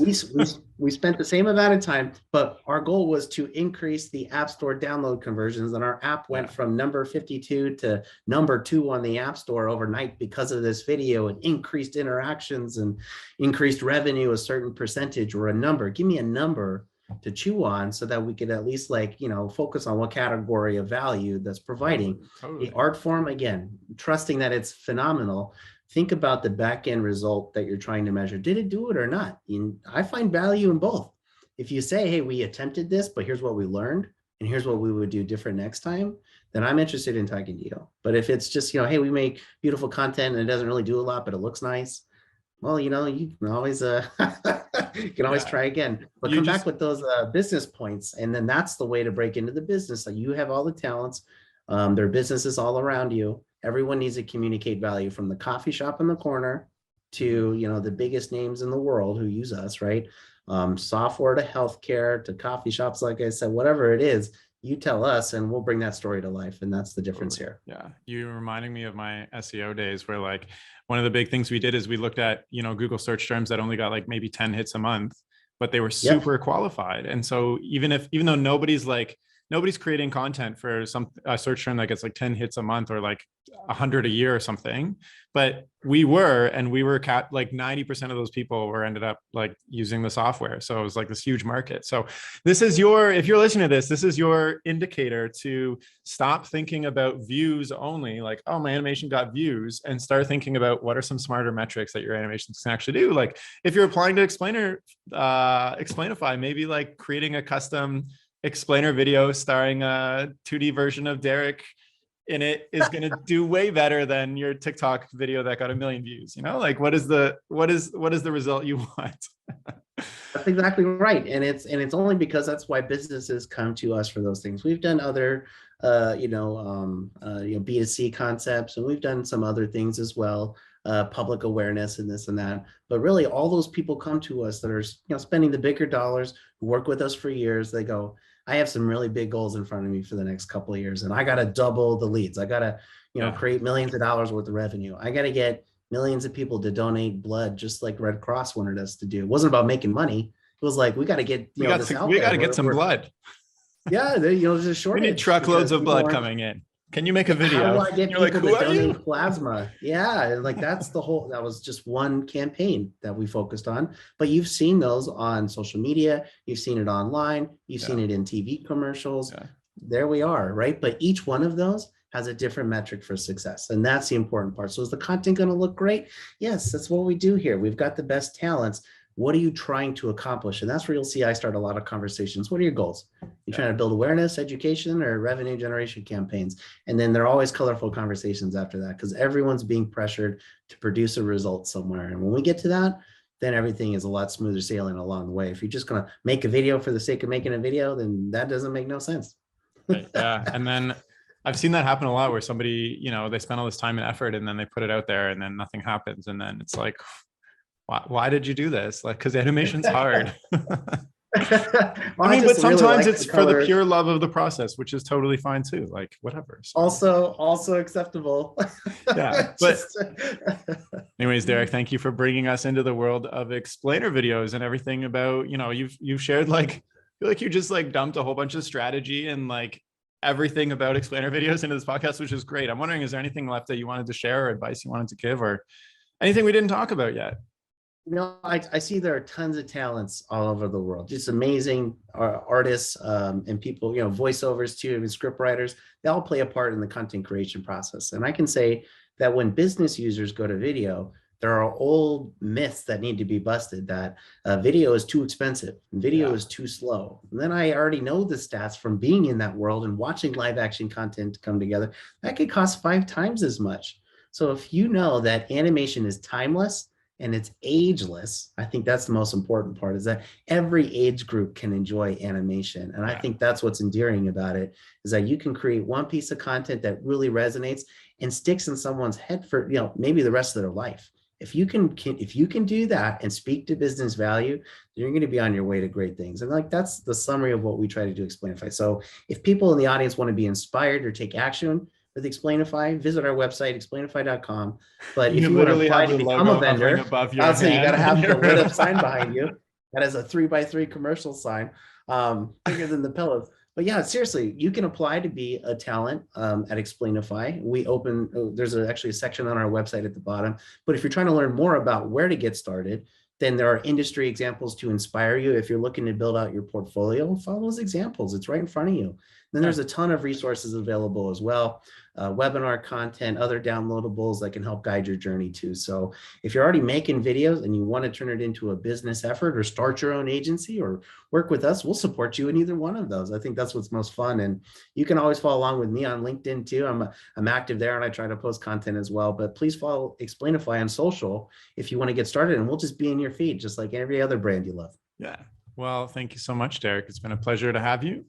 we spent the same amount of time, but our goal was to increase the App Store download conversions, and our app went Yeah. from number 52 to number 2 on the App Store overnight because of this video, and increased interactions and increased revenue a certain percentage, or a number. Give me a number to chew on so that we could at least, like, focus on what category of value that's providing. The Totally. art form, again, trusting that it's phenomenal. Think about the back end result that you're trying to measure. Did it do it or not? I find value in both. If you say, hey, we attempted this, but here's what we learned, and here's what we would do different next time, then I'm interested in talking to you. But if it's just, hey, we make beautiful content and it doesn't really do a lot, but it looks nice, well, you can always you can always Yeah. try again. But You come back just with those business points, and then that's the way to break into the business. So you have all the talents. There are businesses all around you. Everyone needs to communicate value, from the coffee shop in the corner to the biggest names in the world who use us, right? Software to healthcare to coffee shops, like I said, whatever it is. You tell us and we'll bring that story to life. And that's the difference Totally. here. Yeah. You're reminding me of my SEO days where like one of the big things we did is we looked at, Google search terms that only got like maybe 10 hits a month, but they were Yep. super qualified. And so even though nobody's creating content for some a search term that gets like 10 hits a month or like 100 a year or something, but we were like 90% of those people were ended up like using the software. So it was like this huge market. So if you're listening to this is your indicator to stop thinking about views only, like, oh, my animation got views, and start thinking about what are some smarter metrics that your animations can actually do. Like if you're applying to Explainify, maybe like creating a custom explainer video starring a 2D version of Derek in it is going to do way better than your TikTok video that got 1 million views. Like what is the result you want? That's exactly right. And it's only because that's why businesses come to us for those things. We've done other B2C concepts, and we've done some other things as well, public awareness and this and that. But really all those people come to us that are spending the bigger dollars, who work with us for years. They go, I have some really big goals in front of me for the next couple of years, and I got to double the leads. I got to create millions of dollars worth of revenue. I got to get millions of people to donate blood, just like Red Cross wanted us to do. It wasn't about making money. It was like, we got to get we got to get some blood. Yeah, there's a shortage. We need truckloads of blood coming in. Can you make a video? How do I get people to donate plasma? Yeah, like that was just one campaign that we focused on. But you've seen those on social media, you've seen it online, you've seen it in TV commercials. Yeah. There we are, right? But each one of those has a different metric for success. And that's the important part. So is the content going to look great? Yes, that's what we do here. We've got the best talents. What are you trying to accomplish? And that's where you'll see I start a lot of conversations. What are your goals? You're trying to build awareness, education, or revenue generation campaigns. And then there are always colorful conversations after that, because everyone's being pressured to produce a result somewhere. And when we get to that, then everything is a lot smoother sailing along the way. If you're just going to make a video for the sake of making a video, then that doesn't make no sense. Right. Yeah. And then I've seen that happen a lot where somebody, they spend all this time and effort and then they put it out there and then nothing happens. And then it's like, why did you do this? Like, because animation's hard. But sometimes it's for the pure love of the process, which is totally fine too. Like whatever. So. Also acceptable. Yeah. But anyways, Derek, thank you for bringing us into the world of explainer videos and everything about, you've shared like, I feel like you just like dumped a whole bunch of strategy and like everything about explainer videos into this podcast, which is great. I'm wondering, is there anything left that you wanted to share or advice you wanted to give or anything we didn't talk about yet? I see there are tons of talents all over the world, just amazing artists and people, voiceovers too, and script writers. They all play a part in the content creation process. And I can say that when business users go to video, there are old myths that need to be busted, that video is too expensive, video is too slow. And then I already know the stats from being in that world and watching live action content come together. That could cost 5 times as much. So if you know that animation is timeless, and it's ageless, I think that's the most important part, is that every age group can enjoy animation. And I think that's what's endearing about it, is that you can create one piece of content that really resonates and sticks in someone's head for, maybe the rest of their life. If you can do that and speak to business value, you're going to be on your way to great things. And like, that's the summary of what we try to do Explainify. So if people in the audience want to be inspired or take action with Explainify, visit our website, explainify.com. But if you want to apply to become a vendor, I'll say you got to have the lit up sign behind you. That is a 3x3 commercial sign, bigger than the pillows. But yeah, seriously, you can apply to be a talent at Explainify. There's actually a section on our website at the bottom. But if you're trying to learn more about where to get started, then there are industry examples to inspire you. If you're looking to build out your portfolio, follow those examples. It's right in front of you. Then there's a ton of resources available as well, webinar content, other downloadables that can help guide your journey too. So if you're already making videos and you want to turn it into a business effort or start your own agency or work with us, we'll support you in either one of those. I think that's what's most fun. And you can always follow along with me on LinkedIn too. I'm active there and I try to post content as well, but please follow Explainify on social if you want to get started, and we'll just be in your feed just like every other brand you love. Yeah. Well, thank you so much, Derek. It's been a pleasure to have you.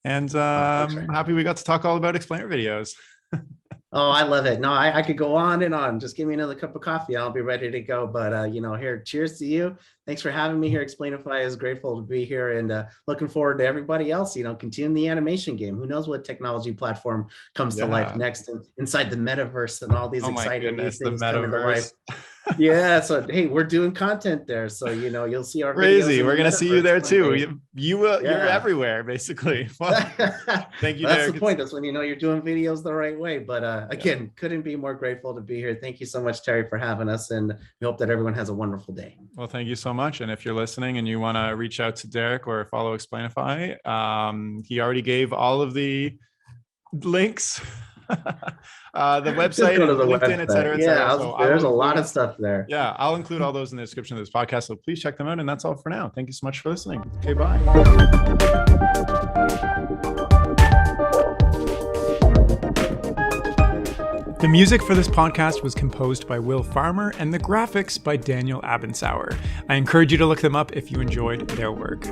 And I'm happy we got to talk all about explainer videos. Oh, I love it. No, I could go on and on. Just give me another cup of coffee. I'll be ready to go. But, here, cheers to you. Thanks for having me here. Explainify is grateful to be here and looking forward to everybody else, continuing the animation game. Who knows what technology platform comes to life Yeah. next inside the metaverse and all these Oh my exciting new goodness, the things coming to life. metaverse. Yeah. So, hey, we're doing content there. So, you'll see our videos. Crazy. in We're the going to see you metaverse there one too. day. You're Yeah. everywhere, basically. Well, thank you, That's Derek. the point. That's when you're doing videos the right way. But again, couldn't be more grateful to be here. Thank you so much, Terry, for having us. And we hope that everyone has a wonderful day. Well, thank you so much. And if you're listening and you want to reach out to Derek or follow Explainify, he already gave all of the links, the website, Just go to and the LinkedIn, et cetera, website. et cetera. Yeah, So there's a lot of stuff there. Yeah, I'll include all those in the description of this podcast. So please check them out. And that's all for now. Thank you so much for listening. Okay, bye. The music for this podcast was composed by Will Farmer and the graphics by Daniel Abensauer. I encourage you to look them up if you enjoyed their work.